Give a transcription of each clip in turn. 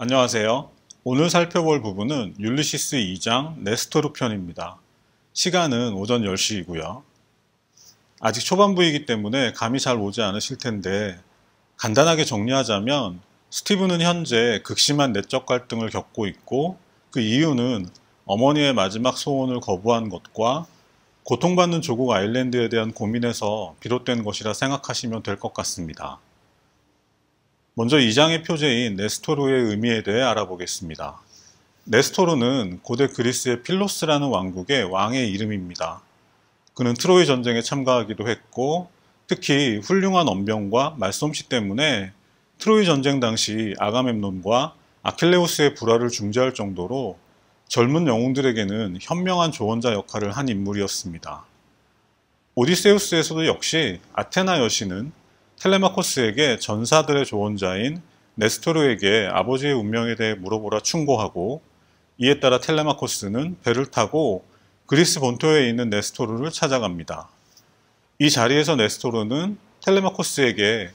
안녕하세요. 오늘 살펴볼 부분은 율리시스 2장 네스토르 편입니다. 시간은 오전 10시이고요. 아직 초반부이기 때문에 감이 잘 오지 않으실 텐데 간단하게 정리하자면 스티븐은 현재 극심한 내적 갈등을 겪고 있고 그 이유는 어머니의 마지막 소원을 거부한 것과 고통받는 조국 아일랜드에 대한 고민에서 비롯된 것이라 생각하시면 될 것 같습니다. 먼저 2장의 표제인 네스토르의 의미에 대해 알아보겠습니다. 네스토르는 고대 그리스의 필로스라는 왕국의 왕의 이름입니다. 그는 트로이 전쟁에 참가하기도 했고 특히 훌륭한 언병과 말솜씨 때문에 트로이 전쟁 당시 아가멤논과 아킬레우스의 불화를 중재할 정도로 젊은 영웅들에게는 현명한 조언자 역할을 한 인물이었습니다. 오디세우스에서도 역시 아테나 여신은 텔레마코스에게 전사들의 조언자인 네스토르에게 아버지의 운명에 대해 물어보라 충고하고 이에 따라 텔레마코스는 배를 타고 그리스 본토에 있는 네스토르를 찾아갑니다. 이 자리에서 네스토르는 텔레마코스에게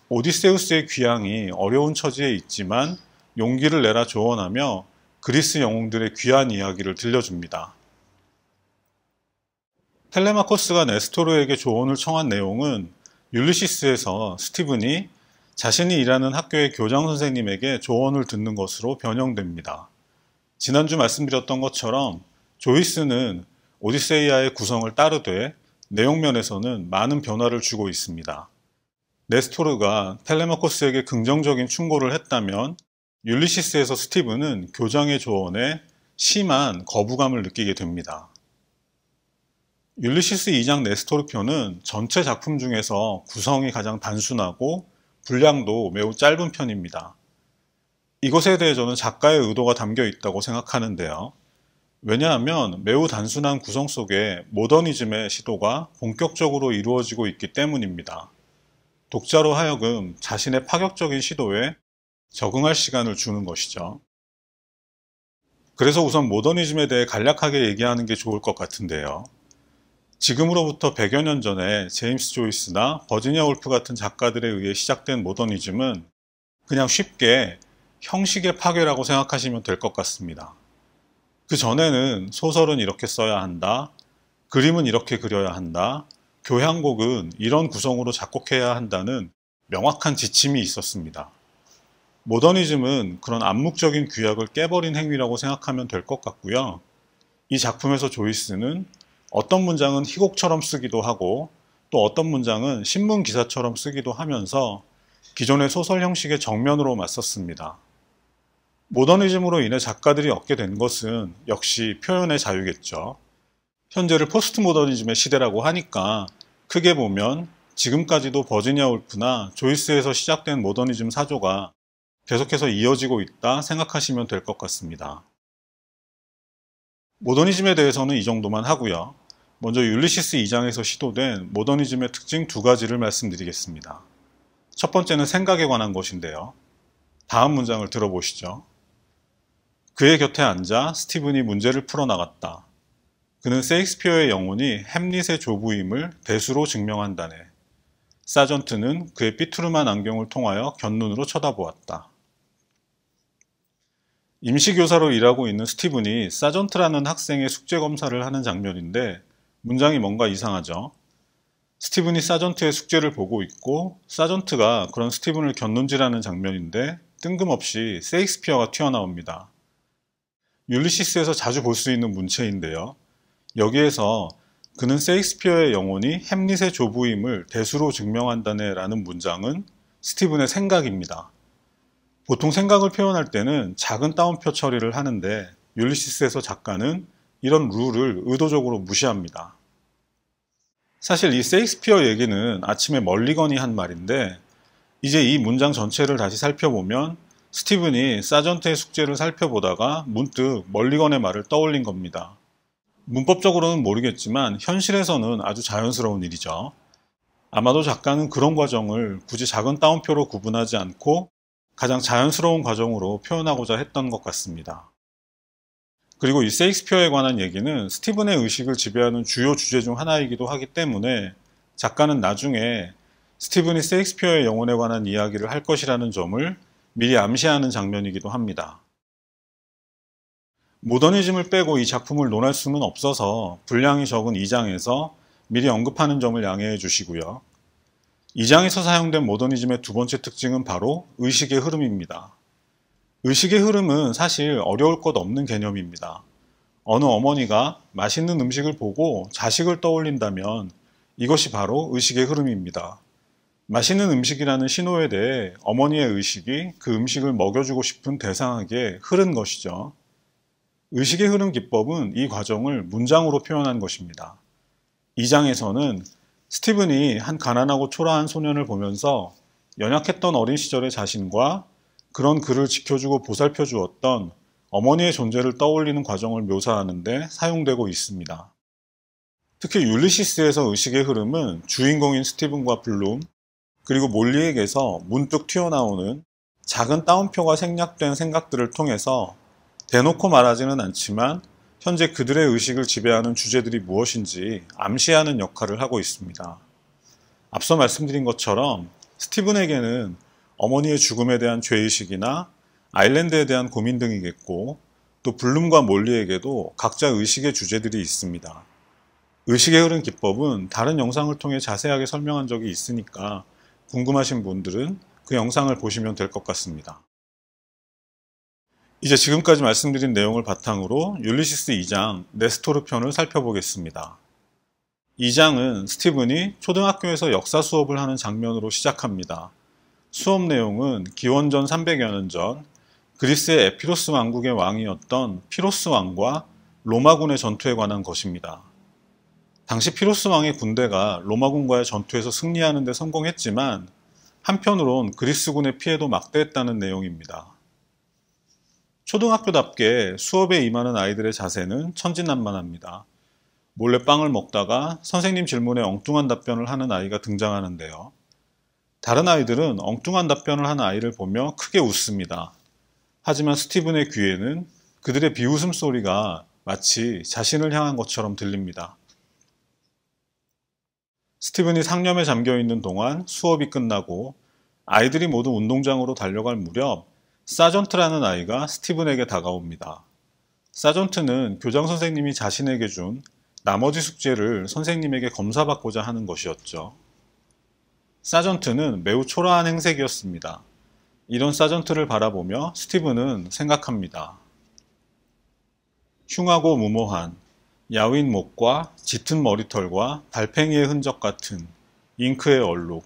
오디세우스의 귀향이 어려운 처지에 있지만 용기를 내라 조언하며 그리스 영웅들의 귀한 이야기를 들려줍니다. 텔레마코스가 네스토르에게 조언을 청한 내용은 율리시스에서 스티븐이 자신이 일하는 학교의 교장 선생님에게 조언을 듣는 것으로 변형됩니다. 지난주 말씀드렸던 것처럼 조이스는 오디세이아의 구성을 따르되 내용면에서는 많은 변화를 주고 있습니다. 네스토르가 텔레마코스에게 긍정적인 충고를 했다면 율리시스에서 스티븐은 교장의 조언에 심한 거부감을 느끼게 됩니다. 율리시스 2장 네스토르 표는 전체 작품 중에서 구성이 가장 단순하고 분량도 매우 짧은 편입니다. 이것에 대해 저는 작가의 의도가 담겨 있다고 생각하는데요. 왜냐하면 매우 단순한 구성 속에 모더니즘의 시도가 본격적으로 이루어지고 있기 때문입니다. 독자로 하여금 자신의 파격적인 시도에 적응할 시간을 주는 것이죠. 그래서 우선 모더니즘에 대해 간략하게 얘기하는 게 좋을 것 같은데요. 지금으로부터 100여 년 전에 제임스 조이스나 버지니아 울프 같은 작가들에 의해 시작된 모더니즘은 그냥 쉽게 형식의 파괴라고 생각하시면 될 것 같습니다. 그 전에는 소설은 이렇게 써야 한다, 그림은 이렇게 그려야 한다, 교향곡은 이런 구성으로 작곡해야 한다는 명확한 지침이 있었습니다. 모더니즘은 그런 암묵적인 규약을 깨버린 행위라고 생각하면 될 것 같고요. 이 작품에서 조이스는 어떤 문장은 희곡처럼 쓰기도 하고 또 어떤 문장은 신문 기사처럼 쓰기도 하면서 기존의 소설 형식의 정면으로 맞섰습니다. 모더니즘으로 인해 작가들이 얻게 된 것은 역시 표현의 자유겠죠. 현재를 포스트 모더니즘의 시대라고 하니까 크게 보면 지금까지도 버지니아 울프나 조이스에서 시작된 모더니즘 사조가 계속해서 이어지고 있다 생각하시면 될 것 같습니다. 모더니즘에 대해서는 이 정도만 하고요. 먼저 율리시스 2장에서 시도된 모더니즘의 특징 두 가지를 말씀드리겠습니다. 첫 번째는 생각에 관한 것인데요. 다음 문장을 들어보시죠. 그의 곁에 앉아 스티븐이 문제를 풀어나갔다. 그는 셰익스피어의 영혼이 햄릿의 조부임을 대수로 증명한다네. 사전트는 그의 삐뚤음한 안경을 통하여 곁눈으로 쳐다보았다. 임시교사로 일하고 있는 스티븐이 사전트라는 학생의 숙제 검사를 하는 장면인데 문장이 뭔가 이상하죠. 스티븐이 사전트의 숙제를 보고 있고 사전트가 그런 스티븐을 곁눈질하는 장면인데 뜬금없이 셰익스피어가 튀어나옵니다. 율리시스에서 자주 볼 수 있는 문체인데요. 여기에서 그는 셰익스피어의 영혼이 햄릿의 조부임을 대수로 증명한다네 라는 문장은 스티븐의 생각입니다. 보통 생각을 표현할 때는 작은 따옴표 처리를 하는데 율리시스에서 작가는 이런 룰을 의도적으로 무시합니다. 사실 이 셰익스피어 얘기는 아침에 멀리건이 한 말인데 이제 이 문장 전체를 다시 살펴보면 스티븐이 사전트의 숙제를 살펴보다가 문득 멀리건의 말을 떠올린 겁니다. 문법적으로는 모르겠지만 현실에서는 아주 자연스러운 일이죠. 아마도 작가는 그런 과정을 굳이 작은 따옴표로 구분하지 않고 가장 자연스러운 과정으로 표현하고자 했던 것 같습니다. 그리고 이 셰익스피어에 관한 얘기는 스티븐의 의식을 지배하는 주요 주제 중 하나이기도 하기 때문에 작가는 나중에 스티븐이 셰익스피어의 영혼에 관한 이야기를 할 것이라는 점을 미리 암시하는 장면이기도 합니다. 모더니즘을 빼고 이 작품을 논할 수는 없어서 분량이 적은 2장에서 미리 언급하는 점을 양해해 주시고요. 2장에서 사용된 모더니즘의 두 번째 특징은 바로 의식의 흐름입니다. 의식의 흐름은 사실 어려울 것 없는 개념입니다. 어느 어머니가 맛있는 음식을 보고 자식을 떠올린다면 이것이 바로 의식의 흐름입니다. 맛있는 음식이라는 신호에 대해 어머니의 의식이 그 음식을 먹여주고 싶은 대상에게 흐른 것이죠. 의식의 흐름 기법은 이 과정을 문장으로 표현한 것입니다. 2장에서는 스티븐이 한 가난하고 초라한 소년을 보면서 연약했던 어린 시절의 자신과 그런 그를 지켜주고 보살펴 주었던 어머니의 존재를 떠올리는 과정을 묘사하는데 사용되고 있습니다. 특히 율리시스에서 의식의 흐름은 주인공인 스티븐과 블룸, 그리고 몰리에게서 문득 튀어나오는 작은 따옴표가 생략된 생각들을 통해서 대놓고 말하지는 않지만 현재 그들의 의식을 지배하는 주제들이 무엇인지 암시하는 역할을 하고 있습니다. 앞서 말씀드린 것처럼 스티븐에게는 어머니의 죽음에 대한 죄의식이나 아일랜드에 대한 고민 등이겠고, 또 블룸과 몰리에게도 각자 의식의 주제들이 있습니다. 의식의 흐름 기법은 다른 영상을 통해 자세하게 설명한 적이 있으니까 궁금하신 분들은 그 영상을 보시면 될 것 같습니다. 이제 지금까지 말씀드린 내용을 바탕으로 율리시스 2장 네스토르 편을 살펴보겠습니다. 2장은 스티븐이 초등학교에서 역사 수업을 하는 장면으로 시작합니다. 수업 내용은 기원전 300여 년 전 그리스의 에피로스 왕국의 왕이었던 피로스 왕과 로마군의 전투에 관한 것입니다. 당시 피로스 왕의 군대가 로마군과의 전투에서 승리하는 데 성공했지만 한편으론 그리스군의 피해도 막대했다는 내용입니다. 초등학교답게 수업에 임하는 아이들의 자세는 천진난만합니다. 몰래 빵을 먹다가 선생님 질문에 엉뚱한 답변을 하는 아이가 등장하는데요. 다른 아이들은 엉뚱한 답변을 하는 아이를 보며 크게 웃습니다. 하지만 스티븐의 귀에는 그들의 비웃음 소리가 마치 자신을 향한 것처럼 들립니다. 스티븐이 상념에 잠겨 있는 동안 수업이 끝나고 아이들이 모두 운동장으로 달려갈 무렵 사전트라는 아이가 스티븐에게 다가옵니다. 사전트는 교장 선생님이 자신에게 준 나머지 숙제를 선생님에게 검사받고자 하는 것이었죠. 사전트는 매우 초라한 행색이었습니다. 이런 사전트를 바라보며 스티븐은 생각합니다. 흉하고 무모한 야윈 목과 짙은 머리털과 달팽이의 흔적 같은 잉크의 얼룩.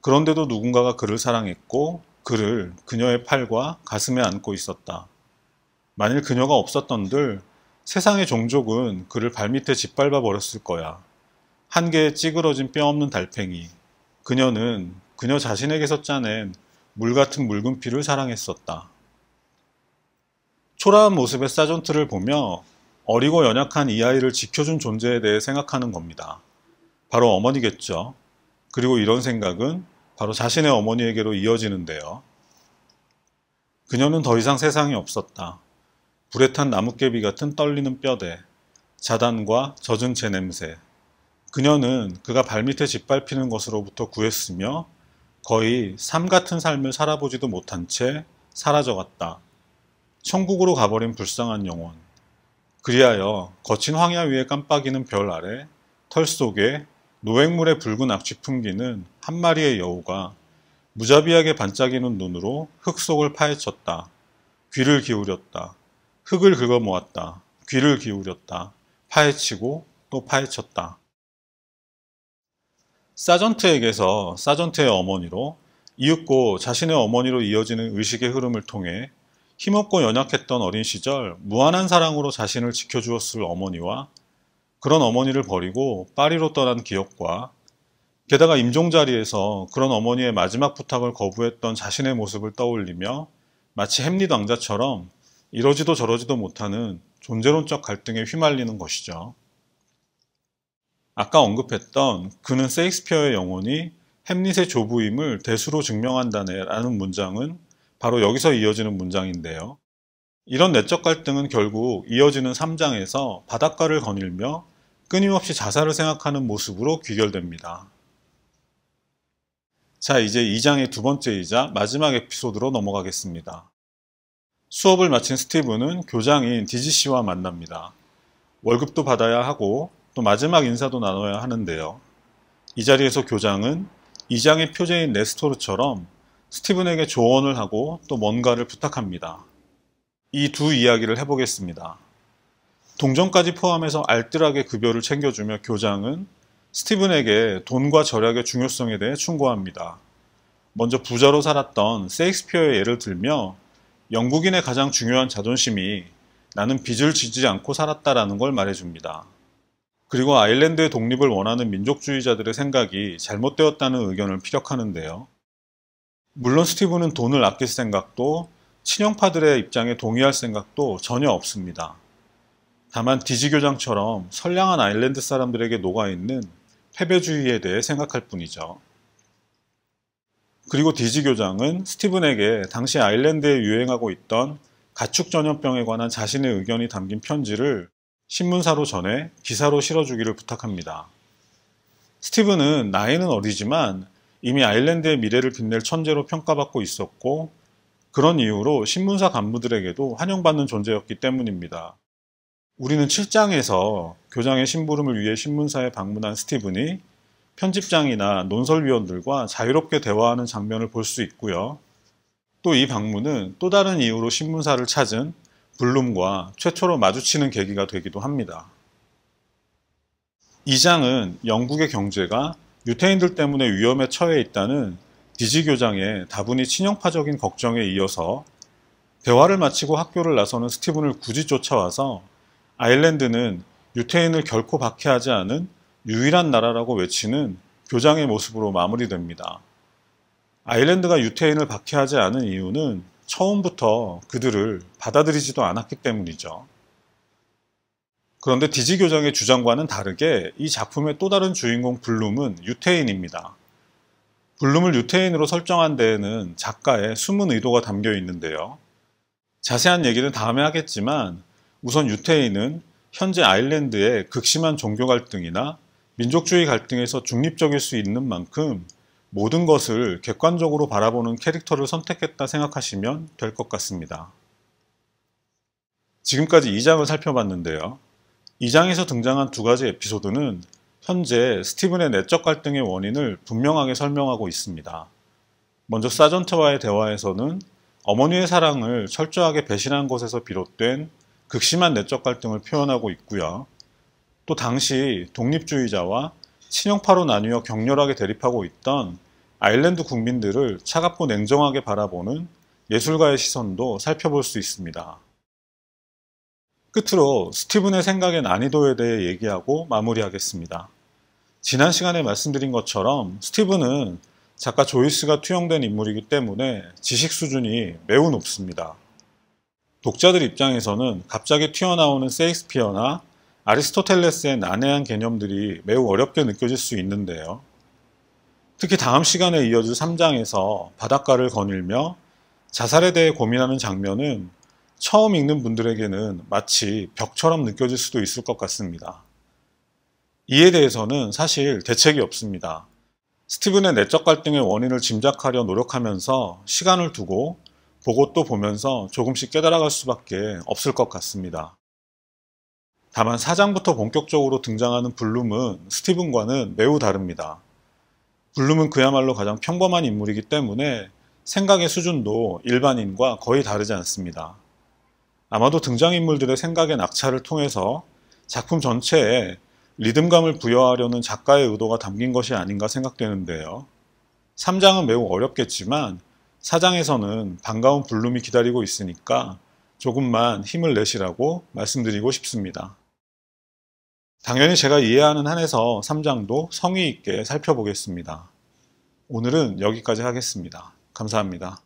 그런데도 누군가가 그를 사랑했고 그를 그녀의 팔과 가슴에 안고 있었다. 만일 그녀가 없었던들 세상의 종족은 그를 발밑에 짓밟아 버렸을 거야. 한 개의 찌그러진 뼈 없는 달팽이. 그녀는 그녀 자신에게서 짜낸 물 같은 묽은 피를 사랑했었다. 초라한 모습의 사전트를 보며 어리고 연약한 이 아이를 지켜준 존재에 대해 생각하는 겁니다. 바로 어머니겠죠. 그리고 이런 생각은 바로 자신의 어머니에게로 이어지는데요. 그녀는 더 이상 세상에 없었다. 불에 탄 나뭇개비 같은 떨리는 뼈대, 자단과 젖은 제 냄새. 그녀는 그가 발밑에 짓밟히는 것으로부터 구했으며 거의 삶 같은 삶을 살아보지도 못한 채 사라져갔다. 천국으로 가버린 불쌍한 영혼. 그리하여 거친 황야 위에 깜빡이는 별 아래 털 속에 노획물의 붉은 악취 풍기는 한 마리의 여우가 무자비하게 반짝이는 눈으로 흙 속을 파헤쳤다. 귀를 기울였다. 흙을 긁어 모았다. 귀를 기울였다. 파헤치고 또 파헤쳤다. 사전트에게서 사전트의 어머니로 이윽고 자신의 어머니로 이어지는 의식의 흐름을 통해 힘없고 연약했던 어린 시절 무한한 사랑으로 자신을 지켜주었을 어머니와 그런 어머니를 버리고 파리로 떠난 기억과 게다가 임종 자리에서 그런 어머니의 마지막 부탁을 거부했던 자신의 모습을 떠올리며 마치 햄릿 왕자처럼 이러지도 저러지도 못하는 존재론적 갈등에 휘말리는 것이죠. 아까 언급했던 그는 셰익스피어의 영혼이 햄릿의 조부임을 대수로 증명한다네 라는 문장은 바로 여기서 이어지는 문장인데요. 이런 내적 갈등은 결국 이어지는 3장에서 바닷가를 거닐며 끊임없이 자살을 생각하는 모습으로 귀결됩니다. 자, 이제 2장의 두 번째이자 마지막 에피소드로 넘어가겠습니다. 수업을 마친 스티브는 교장인 디지씨와 만납니다. 월급도 받아야 하고 또 마지막 인사도 나눠야 하는데요. 이 자리에서 교장은 2장의 표제인 네스토르처럼 스티븐에게 조언을 하고 또 뭔가를 부탁합니다. 이 두 이야기를 해보겠습니다. 동전까지 포함해서 알뜰하게 급여를 챙겨주며 교장은 스티븐에게 돈과 절약의 중요성에 대해 충고합니다. 먼저 부자로 살았던 셰익스피어의 예를 들며 영국인의 가장 중요한 자존심이 나는 빚을 지지 않고 살았다라는 걸 말해줍니다. 그리고 아일랜드의 독립을 원하는 민족주의자들의 생각이 잘못되었다는 의견을 피력하는데요. 물론 스티븐은 돈을 아낄 생각도 친형파들의 입장에 동의할 생각도 전혀 없습니다. 다만 디지 교장처럼 선량한 아일랜드 사람들에게 녹아있는 패배주의에 대해 생각할 뿐이죠. 그리고 디지 교장은 스티븐에게 당시 아일랜드에 유행하고 있던 가축 전염병에 관한 자신의 의견이 담긴 편지를 신문사로 전해 기사로 실어주기를 부탁합니다. 스티븐은 나이는 어리지만 이미 아일랜드의 미래를 빛낼 천재로 평가받고 있었고 그런 이유로 신문사 간부들에게도 환영받는 존재였기 때문입니다. 우리는 7장에서 교장의 심부름을 위해 신문사에 방문한 스티븐이 편집장이나 논설위원들과 자유롭게 대화하는 장면을 볼 수 있고요. 또 이 방문은 또 다른 이유로 신문사를 찾은 블룸과 최초로 마주치는 계기가 되기도 합니다. 2장은 영국의 경제가 유태인들 때문에 위험에 처해 있다는 디지 교장의 다분히 친형파적인 걱정에 이어서 대화를 마치고 학교를 나서는 스티븐을 굳이 쫓아와서 아일랜드는 유태인을 결코 박해하지 않은 유일한 나라라고 외치는 교장의 모습으로 마무리됩니다. 아일랜드가 유태인을 박해하지 않은 이유는 처음부터 그들을 받아들이지도 않았기 때문이죠. 그런데 디지 교장의 주장과는 다르게 이 작품의 또 다른 주인공 블룸은 유태인입니다. 블룸을 유태인으로 설정한 데에는 작가의 숨은 의도가 담겨 있는데요. 자세한 얘기는 다음에 하겠지만 우선 유태인은 현재 아일랜드의 극심한 종교 갈등이나 민족주의 갈등에서 중립적일 수 있는 만큼 모든 것을 객관적으로 바라보는 캐릭터를 선택했다 생각하시면 될 것 같습니다. 지금까지 2장을 살펴봤는데요. 2장에서 등장한 두 가지 에피소드는 현재 스티븐의 내적 갈등의 원인을 분명하게 설명하고 있습니다. 먼저 사전트와의 대화에서는 어머니의 사랑을 철저하게 배신한 것에서 비롯된 극심한 내적 갈등을 표현하고 있고요. 또 당시 독립주의자와 친형파로 나뉘어 격렬하게 대립하고 있던 아일랜드 국민들을 차갑고 냉정하게 바라보는 예술가의 시선도 살펴볼 수 있습니다. 끝으로 스티븐의 생각의 난이도에 대해 얘기하고 마무리하겠습니다. 지난 시간에 말씀드린 것처럼 스티븐은 작가 조이스가 투영된 인물이기 때문에 지식 수준이 매우 높습니다. 독자들 입장에서는 갑자기 튀어나오는 셰익스피어나 아리스토텔레스의 난해한 개념들이 매우 어렵게 느껴질 수 있는데요. 특히 다음 시간에 이어질 3장에서 바닷가를 거닐며 자살에 대해 고민하는 장면은 처음 읽는 분들에게는 마치 벽처럼 느껴질 수도 있을 것 같습니다. 이에 대해서는 사실 대책이 없습니다. 스티븐의 내적 갈등의 원인을 짐작하려 노력하면서 시간을 두고 보고 또 보면서 조금씩 깨달아갈 수밖에 없을 것 같습니다. 다만 4장부터 본격적으로 등장하는 블룸은 스티븐과는 매우 다릅니다. 블룸은 그야말로 가장 평범한 인물이기 때문에 생각의 수준도 일반인과 거의 다르지 않습니다. 아마도 등장인물들의 생각의 낙차를 통해서 작품 전체에 리듬감을 부여하려는 작가의 의도가 담긴 것이 아닌가 생각되는데요. 3장은 매우 어렵겠지만 4장에서는 반가운 블룸이 기다리고 있으니까 조금만 힘을 내시라고 말씀드리고 싶습니다. 당연히 제가 이해하는 한에서 3장도 성의 있게 살펴보겠습니다. 오늘은 여기까지 하겠습니다. 감사합니다.